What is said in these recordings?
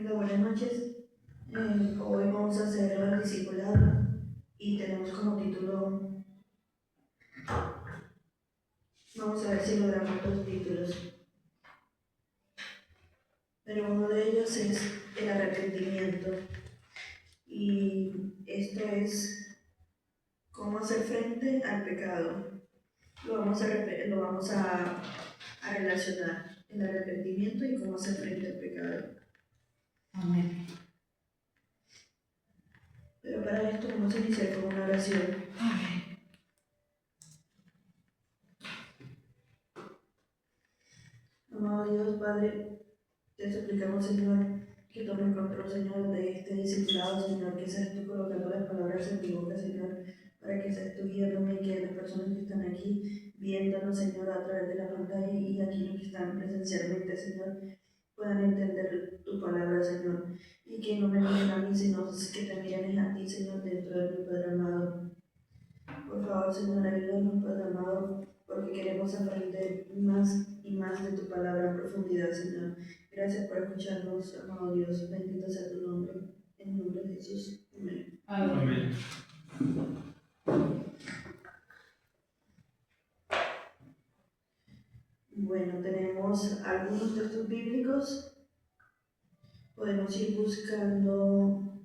Hola, buenas noches. Hoy vamos a hacer el discipulado y tenemos como título, vamos a ver si logramos dos títulos, pero uno de ellos es el arrepentimiento y esto es cómo hacer frente al pecado. Lo vamos a relacionar, el arrepentimiento y cómo hacer frente al pecado. Amén. Pero para esto vamos a iniciar con una oración. Amén. Amado Dios, Padre, te suplicamos, Señor, que tomes control, Señor, de este discipulado, Señor, que seas tú colocando las palabras en mi boca, Señor, para que seas tú guiándome y que las personas que están aquí viéndonos, Señor, a través de la pantalla y aquí los que están presencialmente, Señor, puedan entender tu palabra, Señor, y que no me miren a mí, sino que te miren a ti, Señor, dentro de mi Padre amado. Por favor, Señor, ayúdanos, Padre amado, porque queremos aprender más y más de tu palabra en profundidad, Señor. Gracias por escucharnos, amado Dios. Bendito sea tu nombre. En el nombre de Jesús. Amén. Amén. Bueno, tenemos algunos textos bíblicos. Podemos ir buscando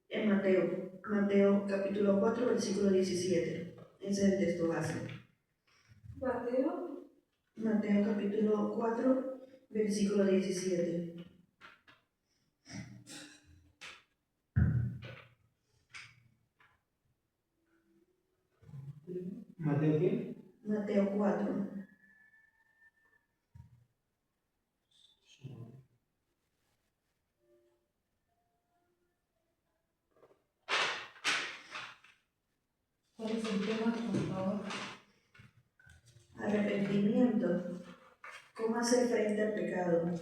en Mateo capítulo 4, versículo 17. Ese es el texto base. Mateo capítulo 4, versículo 17. ¿Mateo qué? Mateo 4. ¿Cuál es el tema, por favor? Arrepentimiento. ¿Cómo hacer frente al pecado?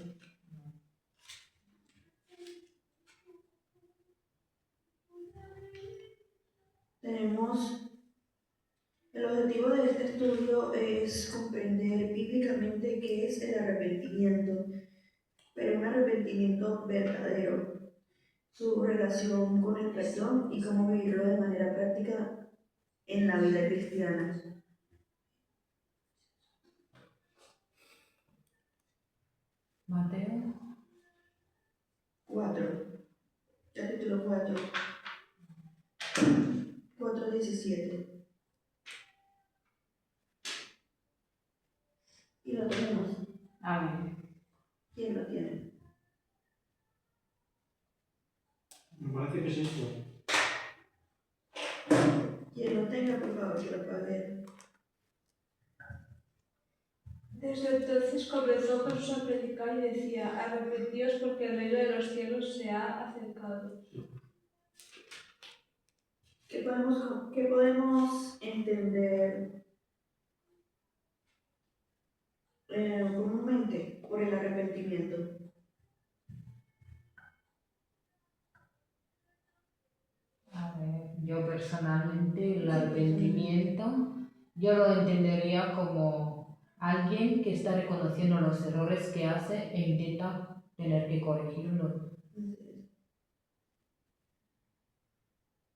El objetivo de este estudio es comprender bíblicamente qué es el arrepentimiento, pero un arrepentimiento verdadero, su relación con el perdón y cómo vivirlo de manera práctica en la vida cristiana. Mateo 4, capítulo 4, 4:17. Y lo tenemos. Amén. ¿Quién lo tiene? Me parece que es esto. Quien lo tenga, por favor, que lo pueda leer. Desde entonces comenzó Jesús a predicar y decía: arrepentíos porque el reino de los cielos se ha acercado. ¿Qué podemos entender comúnmente por el arrepentimiento? A ver, yo personalmente el arrepentimiento, yo lo entendería como alguien que está reconociendo los errores que hace e intenta tener que corregirlos.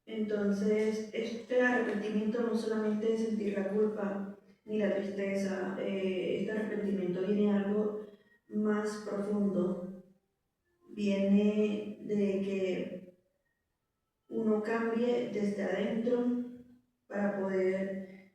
Entonces, este arrepentimiento no solamente es sentir la culpa ni la tristeza, este arrepentimiento viene de algo más profundo, viene de que uno cambie desde adentro para poder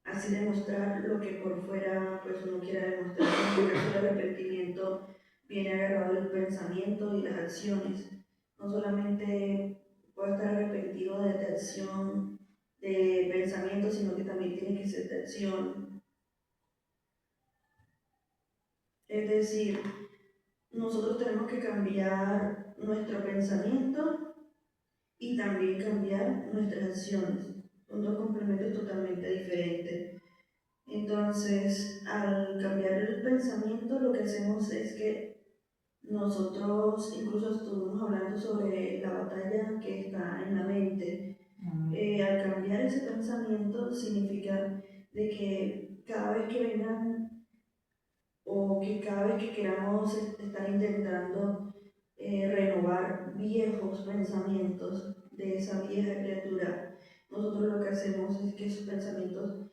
así demostrar lo que por fuera pues uno quiera demostrar. En el caso del arrepentimiento viene agarrado del pensamiento y las acciones. No solamente puedo estar arrepentido de acción, de pensamiento, sino que también tiene que ser de acción. Es decir, nosotros tenemos que cambiar nuestro pensamiento y también cambiar nuestras acciones. Son dos complementos totalmente diferentes. Entonces, al cambiar el pensamiento, lo que hacemos es que nosotros, incluso estuvimos hablando sobre la batalla que está en la mente. Al cambiar ese pensamiento significa de que cada vez que vengan o que cada vez que queramos estar intentando renovar viejos pensamientos de esa vieja criatura, nosotros lo que hacemos es que esos pensamientos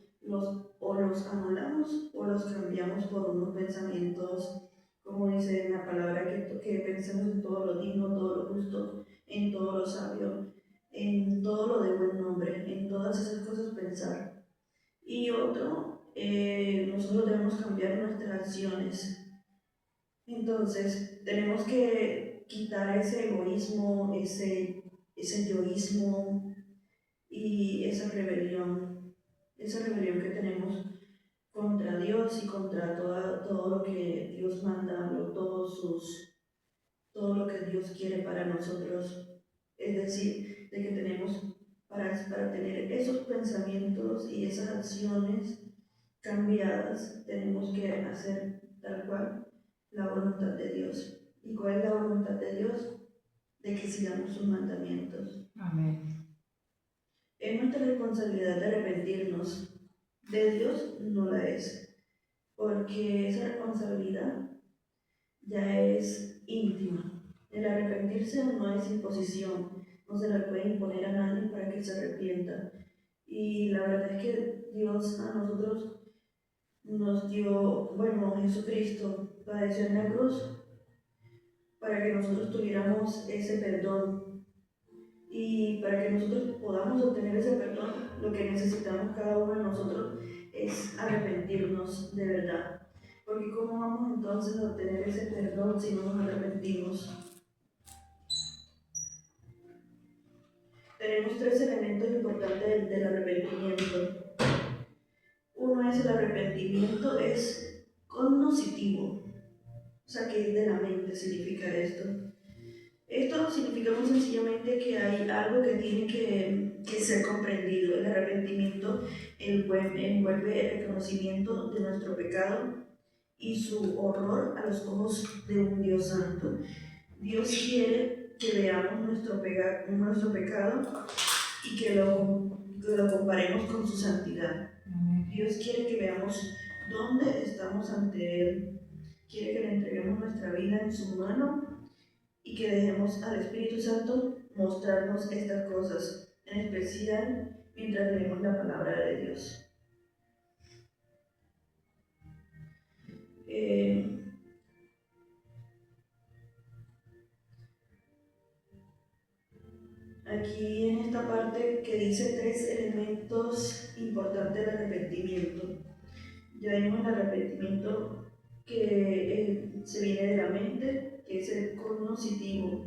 o los anulamos o los cambiamos por unos pensamientos, como dice en la palabra, que pensemos en todo lo digno, todo lo justo, en todo lo sabio, en todo lo de buen nombre, en todas esas cosas pensar. Y otro, nosotros debemos cambiar nuestras acciones. Entonces, tenemos que quitar ese egoísmo, ese yoísmo y esa rebelión que tenemos contra Dios y contra todo lo que Dios manda, todo lo que Dios quiere para nosotros. Es decir, de que tenemos para tener esos pensamientos y esas acciones cambiadas, tenemos que hacer tal cual la voluntad de Dios. ¿Y cuál es la voluntad de Dios? De que sigamos sus mandamientos. Amén. Es nuestra responsabilidad de arrepentirnos. De Dios no la es, porque esa responsabilidad ya es íntima. El arrepentirse no es imposición, no se le puede imponer a nadie para que se arrepienta. Y la verdad es que Dios a nosotros nos dio, bueno, Jesucristo padeció en la cruz para que nosotros tuviéramos ese perdón. Y para que nosotros podamos obtener ese perdón, lo que necesitamos cada uno de nosotros es arrepentirnos de verdad. Porque ¿cómo vamos entonces a obtener ese perdón si no nos arrepentimos? Tenemos tres elementos importantes del arrepentimiento. Uno es el arrepentimiento, es cognoscitivo, o sea que es de la mente, significa esto. Esto significa muy sencillamente que hay algo que tiene que ser comprendido. El arrepentimiento envuelve el reconocimiento de nuestro pecado y su horror a los ojos de un Dios santo. Dios quiere que veamos nuestro pecado y que lo comparemos con su santidad. Dios quiere que veamos dónde estamos ante Él. Quiere que le entreguemos nuestra vida en su mano y que dejemos al Espíritu Santo mostrarnos estas cosas, en especial mientras leemos la palabra de Dios. Aquí en esta parte que dice tres elementos importantes del arrepentimiento. Ya vimos el arrepentimiento que se viene de la mente, que es el cognoscitivo.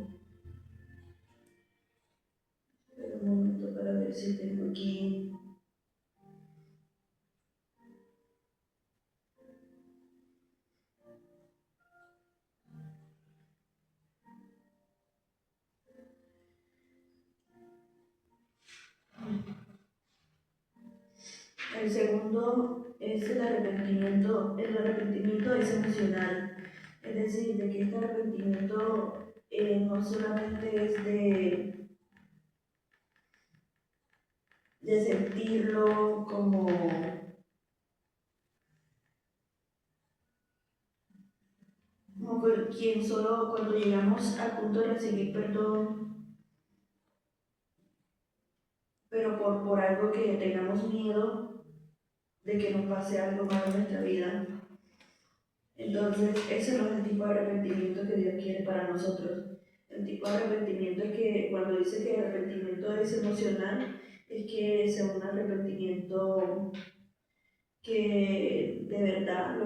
Espera un momento para ver si tengo aquí. El segundo es el arrepentimiento. El arrepentimiento es emocional. Es decir, de que este arrepentimiento no solamente es de sentirlo como quien solo cuando llegamos al punto de recibir perdón, pero por algo que tengamos miedo de que nos pase algo malo en nuestra vida. Entonces, ese no es el tipo de arrepentimiento que Dios quiere para nosotros. El tipo de arrepentimiento es que cuando dice que el arrepentimiento es emocional, es que sea un arrepentimiento que de verdad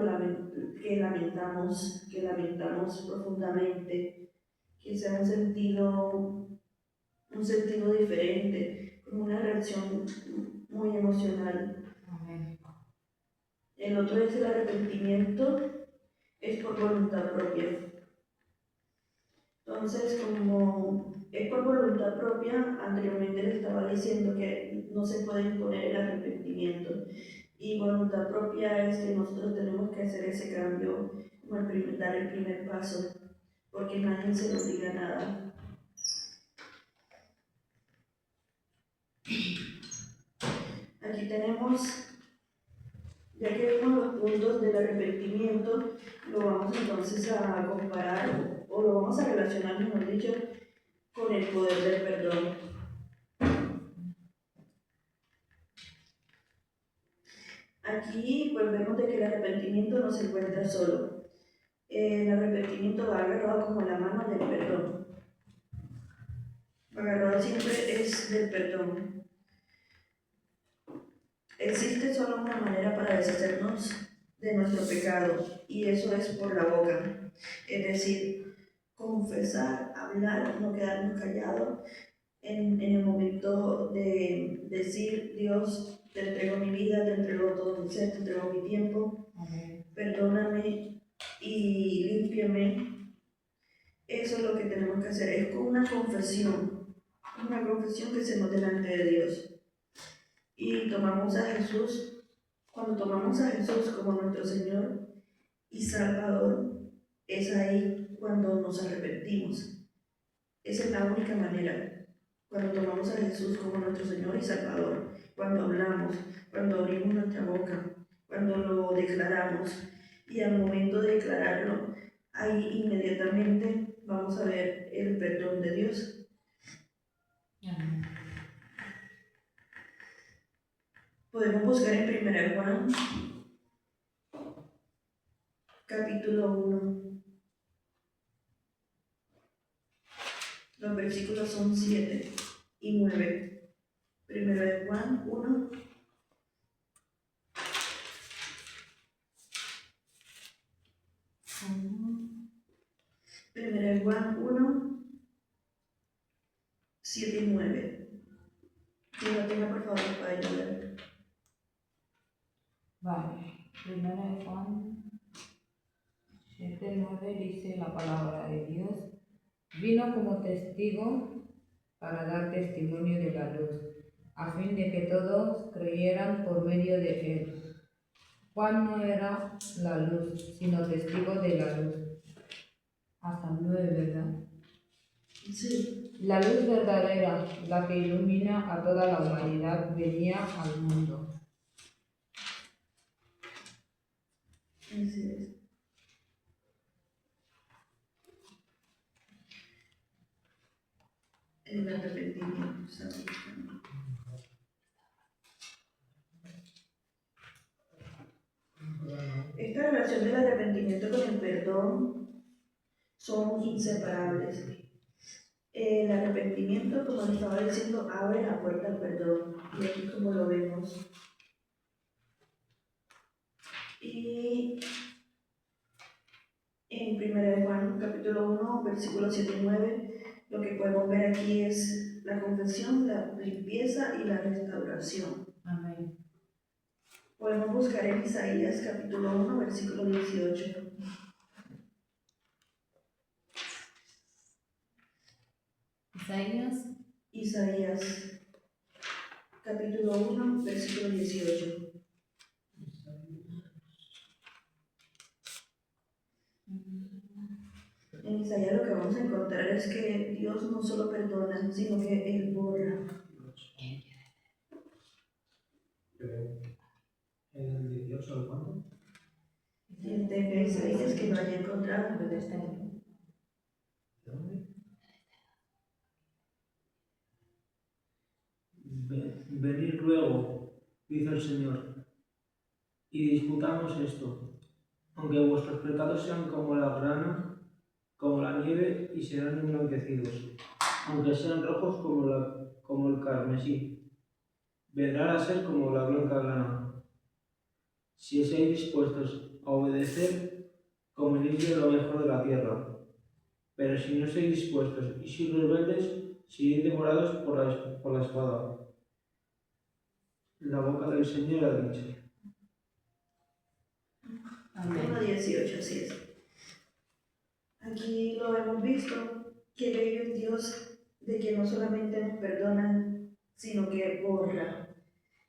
que lamentamos profundamente, que sea un sentido diferente, como una reacción muy emocional. Amén. El otro es el arrepentimiento, es por voluntad propia. Entonces, como es por voluntad propia, anteriormente les estaba diciendo que no se puede imponer el arrepentimiento. Y voluntad propia es que nosotros tenemos que hacer ese cambio, como dar el primer paso, porque nadie se nos diga nada. Aquí tenemos Ya que vemos los puntos del arrepentimiento, lo vamos entonces a comparar o lo vamos a relacionar, mejor dicho, con el poder del perdón. Aquí pues vemos de que el arrepentimiento no se encuentra solo. El arrepentimiento va agarrado como la mano del perdón. Agarrado siempre es del perdón. Existe solo una manera para deshacernos de nuestro pecado y eso es por la boca. Es decir, confesar, hablar, no quedarnos callados en el momento de decir, Dios, te entrego mi vida, te entrego todo mi ser, te entrego mi tiempo, Amén. perdóname y límpiame. Eso es lo que tenemos que hacer, es con una confesión que hacemos delante de Dios. Y tomamos a Jesús, cuando tomamos a Jesús como nuestro Señor y Salvador, es ahí cuando nos arrepentimos. Esa es la única manera, cuando tomamos a Jesús como nuestro Señor y Salvador, cuando hablamos, cuando abrimos nuestra boca, cuando lo declaramos. Y al momento de declararlo, ahí inmediatamente vamos a ver el perdón de Dios. Amén. Podemos buscar en 1 Juan, capítulo 1. Los versículos son 7 y 9. 1 Juan 1. Primera de Juan 1, 7 y 9. Que lo tenga por favor para ayudar. Vale, primera de Juan 7:9 dice la palabra de Dios. Vino como testigo para dar testimonio de la luz, a fin de que todos creyeran por medio de él. Juan no era la luz, sino testigo de la luz. Hasta el 9, ¿verdad? Sí. La luz verdadera, la que ilumina a toda la humanidad, venía al mundo. Así es. El arrepentimiento. ¿Sabes? Esta relación del arrepentimiento con el perdón son inseparables. El arrepentimiento, como les estaba diciendo, abre la puerta al perdón. Y aquí como lo vemos. Y en 1 Juan capítulo 1, versículos 7 y 9, lo que podemos ver aquí es la confesión, la limpieza y la restauración. Amén. Podemos buscar en Isaías capítulo 1, versículo 18. Isaías capítulo 1, versículo 18. En Isaías lo que vamos a encontrar es que Dios no solo perdona, sino que Él borra. ¿El 18 o cuánto? Y tenga Isaías que lo haya encontrado. ¿Dónde está él? ¿Dónde? Venid luego, dice el Señor, y disputamos esto, aunque vuestros pecados sean como la grana, como la nieve, y serán emblanquecidos, aunque sean rojos como el carmesí, vendrán a ser como la blanca lana. Si estáis dispuestos a obedecer, comeréis de lo mejor de la tierra. Pero si no estáis dispuestos y sois rebeldes, seréis devorados por la espada. La boca del Señor ha dicho. Amén. 1:18, así es. Aquí lo hemos visto, que bello es Dios de que no solamente nos perdona, sino que borra.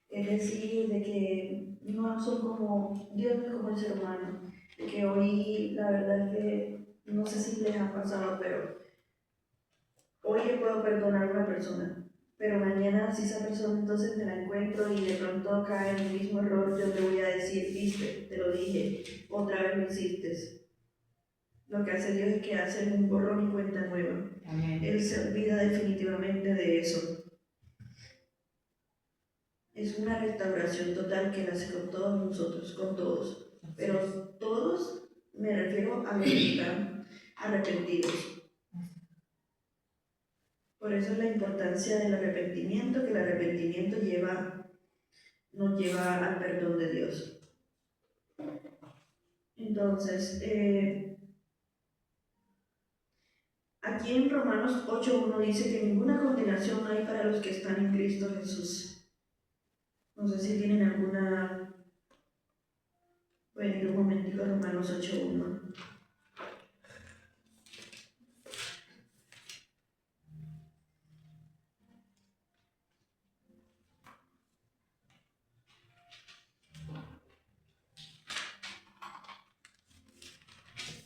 Es decir, de que no son como, Dios no es como el ser humano, de que hoy la verdad es que no sé si les ha pasado, pero hoy le puedo perdonar a una persona, Pero mañana si esa persona entonces me la encuentro y de pronto cae en el mismo error, yo le voy a decir, viste, te lo dije, otra vez lo hiciste. Lo que hace Dios es que hace un borrón y cuenta nueva. Amén. Él se olvida definitivamente de eso. Es una restauración total que Él hace con todos nosotros, con todos. Pero todos, me refiero a los que están arrepentidos. Por eso es la importancia del arrepentimiento, que el arrepentimiento nos lleva al perdón de Dios. Entonces, aquí en Romanos 8:1 dice que ninguna condenación hay para los que están en Cristo Jesús. No sé si tienen alguna... Pueden ir un momentico a Romanos 8:1.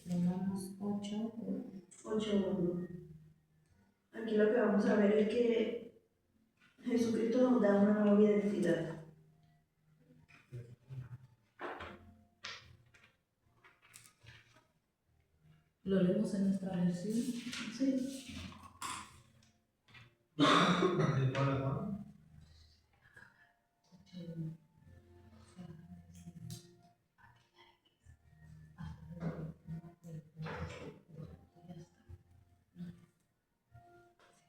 Romanos 8. 8:1. Aquí lo que vamos a ver es que Jesucristo nos da una nueva identidad. ¿Lo leemos en nuestra versión? Sí. ¿De cuál va?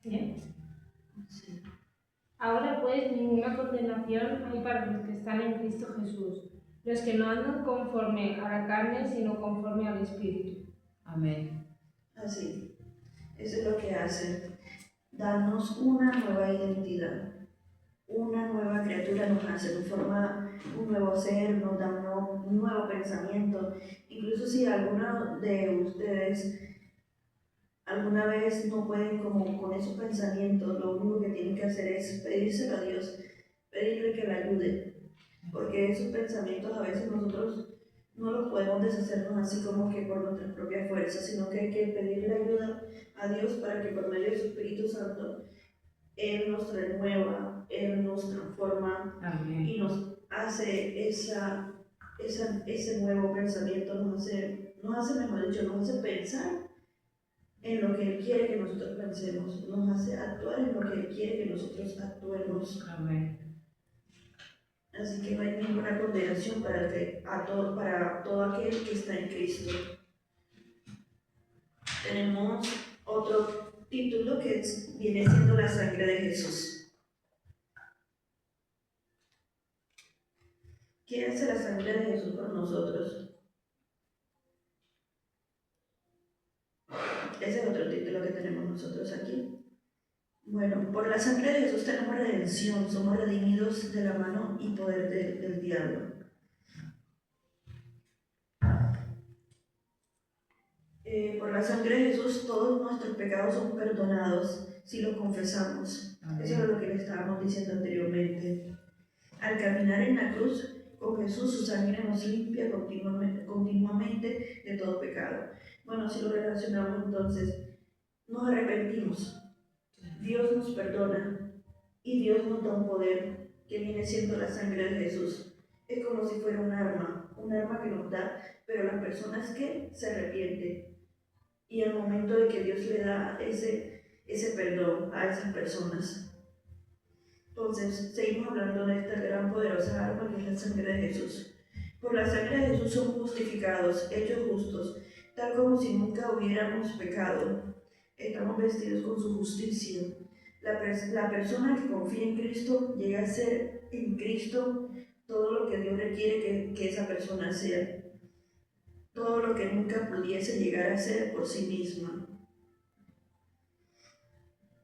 Bien. Sí. Ahora pues ninguna condenación hay para los que están en Cristo Jesús, los que no andan conforme a la carne, sino conforme al Espíritu. Amén. Así. Eso es lo que hace. Darnos una nueva identidad. Una nueva criatura nos hace, nos forma un nuevo ser, nos da un nuevo pensamiento. Incluso si alguno de ustedes alguna vez no pueden como con esos pensamientos, lo único que tienen que hacer es pedírselo a Dios, pedirle que le ayude, porque esos pensamientos a veces nosotros no los podemos deshacernos así como que por nuestra propia fuerza, sino que hay que pedirle ayuda a Dios para que por medio de su Espíritu Santo Él nos renueva, Él nos transforma. Amén. Y nos hace ese nuevo pensamiento, nos hace, mejor dicho, nos hace pensar en lo que Él quiere que nosotros pensemos, nos hace actuar en lo que Él quiere que nosotros actuemos. Amén. Así que no hay ninguna condenación para todo aquel que está en Cristo. Tenemos otro título que viene siendo la sangre de Jesús. ¿Qué hace la sangre de Jesús por nosotros? Ese es otro título que tenemos nosotros aquí. Bueno, por la sangre de Jesús tenemos redención, somos redimidos de la mano y poder del diablo. Por la sangre de Jesús todos nuestros pecados son perdonados si los confesamos. Amén. Eso es lo que le estábamos diciendo anteriormente. Al caminar en la cruz con Jesús, su sangre nos limpia continuamente de todo pecado. Bueno, si lo relacionamos entonces, nos arrepentimos. Dios nos perdona y Dios nos da un poder que viene siendo la sangre de Jesús. Es como si fuera un arma que nos da, pero las personas que se arrepienten y al momento de que Dios le da ese perdón a esas personas. Entonces, seguimos hablando de esta gran poderosa arma que es la sangre de Jesús. Por la sangre de Jesús somos justificados, hechos justos, tal como si nunca hubiéramos pecado. Estamos vestidos con su justicia. La persona que confía en Cristo llega a ser en Cristo todo lo que Dios requiere que esa persona sea. Todo lo que nunca pudiese llegar a ser por sí misma.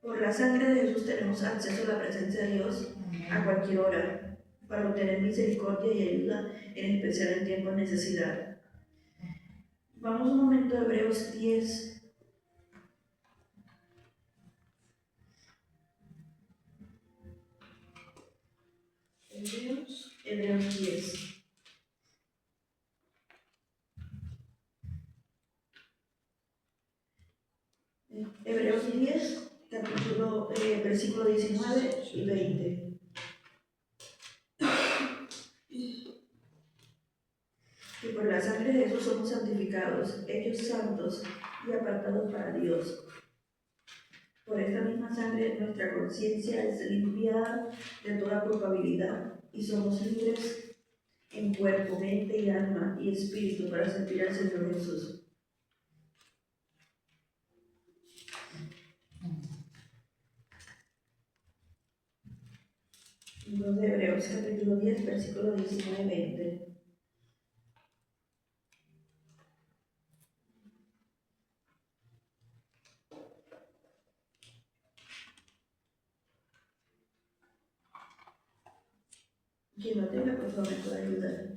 Por la sangre de Jesús tenemos acceso a la presencia de Dios a cualquier hora, para obtener misericordia y ayuda, en especial en tiempos de necesidad. Vamos un momento a Hebreos 10. Hebreos 10. Hebreos 10, versículo 19 y 20. Que por la sangre de Jesús somos santificados, hechos santos y apartados para Dios. Por esta misma sangre nuestra conciencia es limpiada de toda culpabilidad y somos libres en cuerpo, mente y alma y espíritu para servir al Señor Jesús. Entonces, Hebreos capítulo 10, versículo 19 y 20. Quien lo tenga, por favor, me puede ayudar.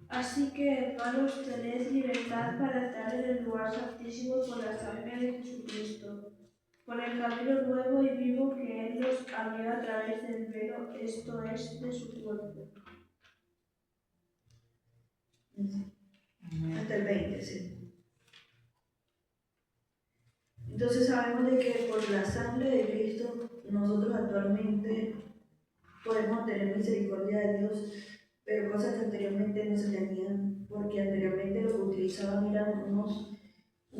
Así que, hermanos, tenéis libertad para entrar en el lugar santísimo por la sangre de Jesucristo, por el camino nuevo y vivo que Él nos abrió a través del velo, esto es, de su cuerpo. Hasta el 20, sí. Entonces sabemos de que por la sangre de Cristo nosotros actualmente podemos tener misericordia de Dios, pero cosas que anteriormente no se tenían, porque anteriormente lo que utilizaban eran unos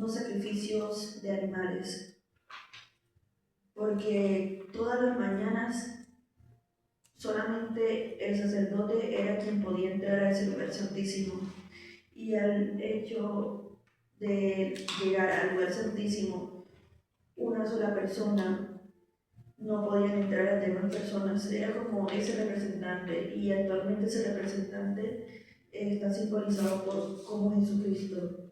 sacrificios de animales, porque todas las mañanas solamente el sacerdote era quien podía entrar a ese lugar santísimo, y al hecho de llegar al lugar santísimo una sola persona, no podían entrar las demás personas, era como ese representante, y actualmente ese representante está simbolizado como Jesucristo.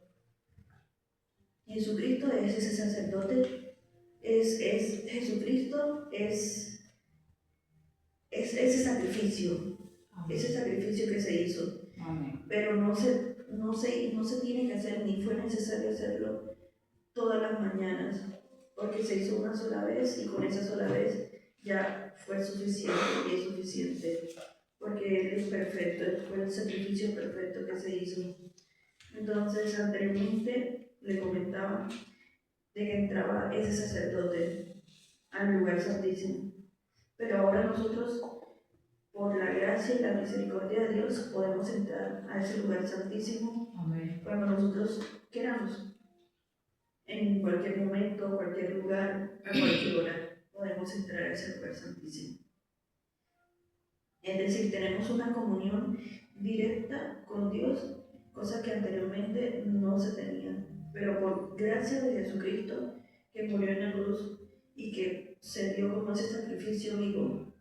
Jesucristo es ese sacerdote, Jesucristo es ese sacrificio, ese sacrificio que se hizo. Amén. Pero no se tiene que hacer, ni fue necesario hacerlo todas las mañanas, porque se hizo una sola vez y con esa sola vez ya fue suficiente y es suficiente, porque Él es perfecto, fue el sacrificio perfecto que se hizo. Entonces, anteriormente le comentaba de que entraba ese sacerdote al lugar santísimo, pero ahora nosotros, por la gracia y la misericordia de Dios, podemos entrar a ese lugar santísimo. Amén. Cuando nosotros queramos. En cualquier momento, cualquier lugar, a cualquier hora, podemos entrar a ese lugar santísimo. Es decir, tenemos una comunión directa con Dios, cosa que anteriormente no se tenía. Pero por gracia de Jesucristo, que murió en la cruz y que se dio como ese sacrificio vivo,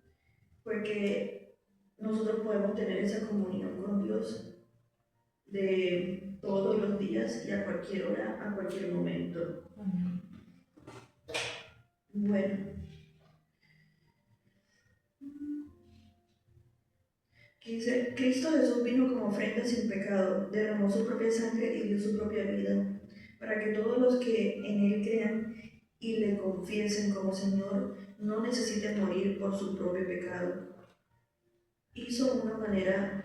porque nosotros podemos tener esa comunión con Dios de todos los días y a cualquier hora, a cualquier momento. Amén. Bueno, dice, Cristo Jesús vino como ofrenda sin pecado, derramó su propia sangre y dio su propia vida, para que todos los que en Él crean y le confiesen como Señor, no necesiten morir por su propio pecado. Hizo una manera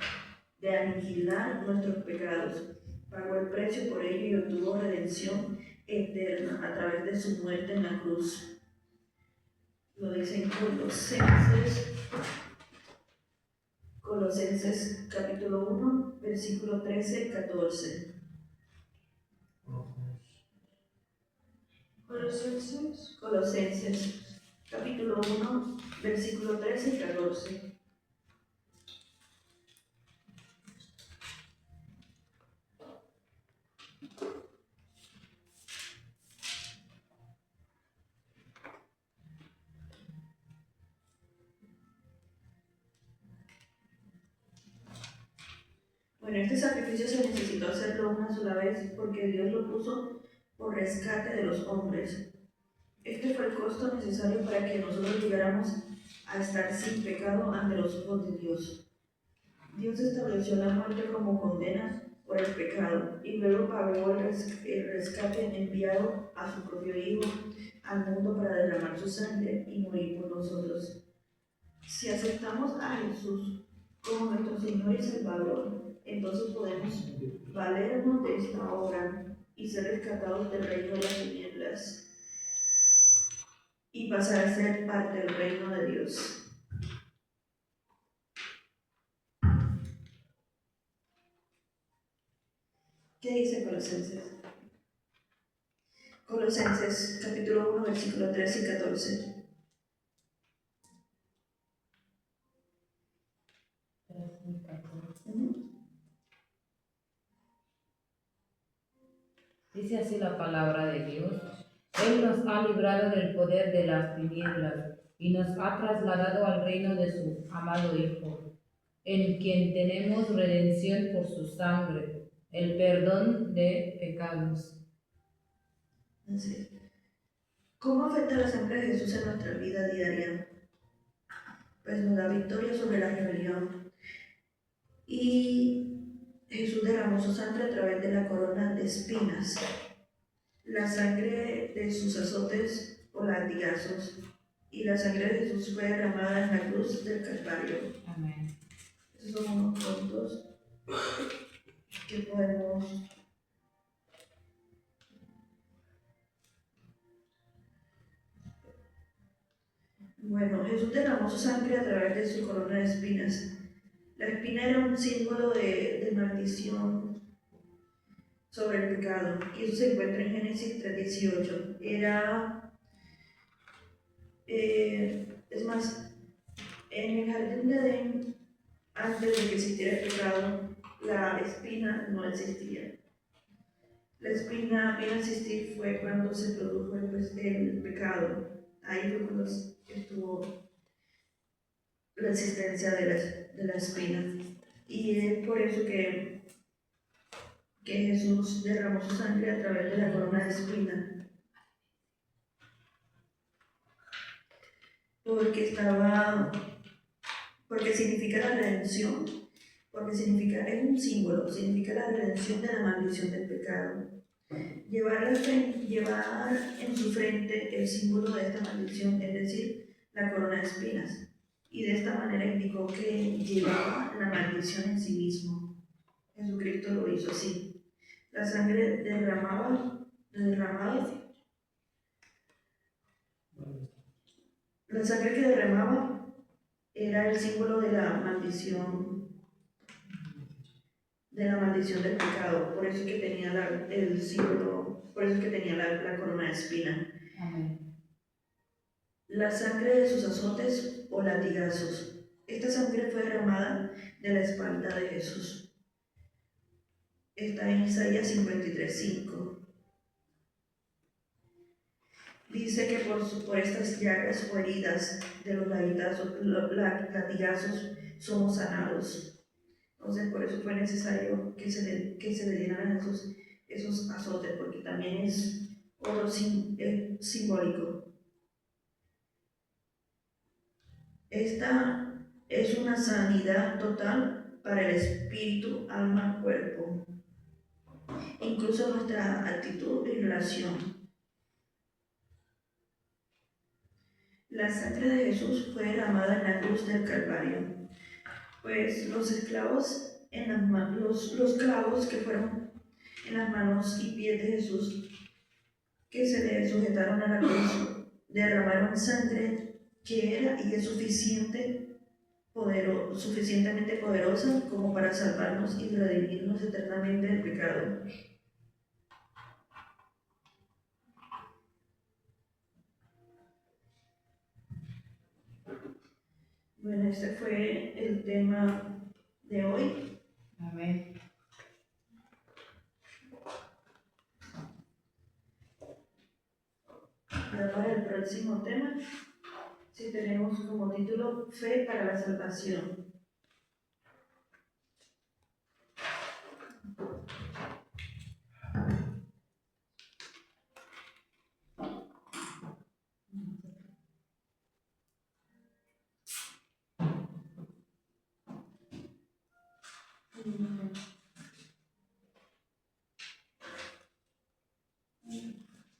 de aniquilar nuestros pecados, pagó el precio por ello y obtuvo redención eterna a través de su muerte en la cruz. Lo dice en Colosenses capítulo 1, versículo 13 y 14. Colosenses capítulo 1, versículo 13 y 14. Bueno, este sacrificio se necesitó hacerlo una sola vez porque Dios lo puso por rescate de los hombres. Este fue el costo necesario para que nosotros llegáramos a estar sin pecado ante los ojos de Dios. Dios estableció la muerte como condena por el pecado y luego pagó el rescate enviado a su propio Hijo al mundo para derramar su sangre y morir por nosotros. Si aceptamos a Jesús como nuestro Señor y Salvador, entonces podemos valernos de esta obra y ser rescatados del reino de las tinieblas y pasar a ser parte del reino de Dios. ¿Qué dice Colosenses? Colosenses capítulo 1, versículo 13 y 14. Dice así la palabra de Dios. Él nos ha librado del poder de las tinieblas y nos ha trasladado al reino de su amado Hijo, en quien tenemos redención por su sangre, el perdón de pecados. Así. ¿Cómo afecta la sangre de Jesús en nuestra vida diaria? Pues nos da victoria sobre la rebelión. Y Jesús derramó su sangre a través de la corona de espinas, la sangre de sus azotes o latigazos, y la sangre de Jesús fue derramada en la cruz del Calvario. Amén. Esos son unos puntos que podemos Bueno, Jesús derramó su sangre a través de su corona de espinas. La espina era un símbolo de maldición sobre el pecado, y eso se encuentra en Génesis 3:18. Es más, en el jardín de Edén, antes de que existiera el pecado, la espina no existía. La espina vino a existir fue cuando se produjo el pecado. Ahí fue cuando estuvo la existencia de la espina. Y es por eso que Jesús derramó su sangre a través de la corona de espina. Porque significa la redención, es un símbolo, significa la redención de la maldición del pecado. Llevar en su frente el símbolo de esta maldición, es decir, la corona de espinas. Y de esta manera indicó que llevaba la maldición en sí mismo. Jesucristo lo hizo así. La sangre derramada La sangre que derramaba era el símbolo de la maldición del pecado. Por eso es que tenía el símbolo, por eso es que tenía la corona de espina. Amén. La sangre de sus azotes o latigazos. Esta sangre fue derramada de la espalda de Jesús. Está en Isaías 53:5. Dice que por estas llagas o heridas de los latigazos somos sanados. Entonces, por eso fue necesario que se le dieran esos azotes, porque también es otro simbólico. Esta es una sanidad total para el espíritu, alma, cuerpo, incluso nuestra actitud y relación. La sangre de Jesús fue derramada en la cruz del Calvario, pues los clavos que fueron en las manos y pies de Jesús, que se le sujetaron a la cruz, derramaron sangre que era y es suficientemente poderosa como para salvarnos y redimirnos eternamente del pecado. Bueno, este fue el tema de hoy. Amén. Ya para el próximo tema, si tenemos como título Fe para la Salvación.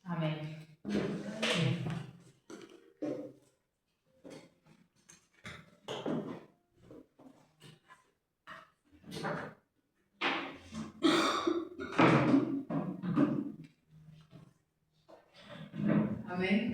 Amén. Amén.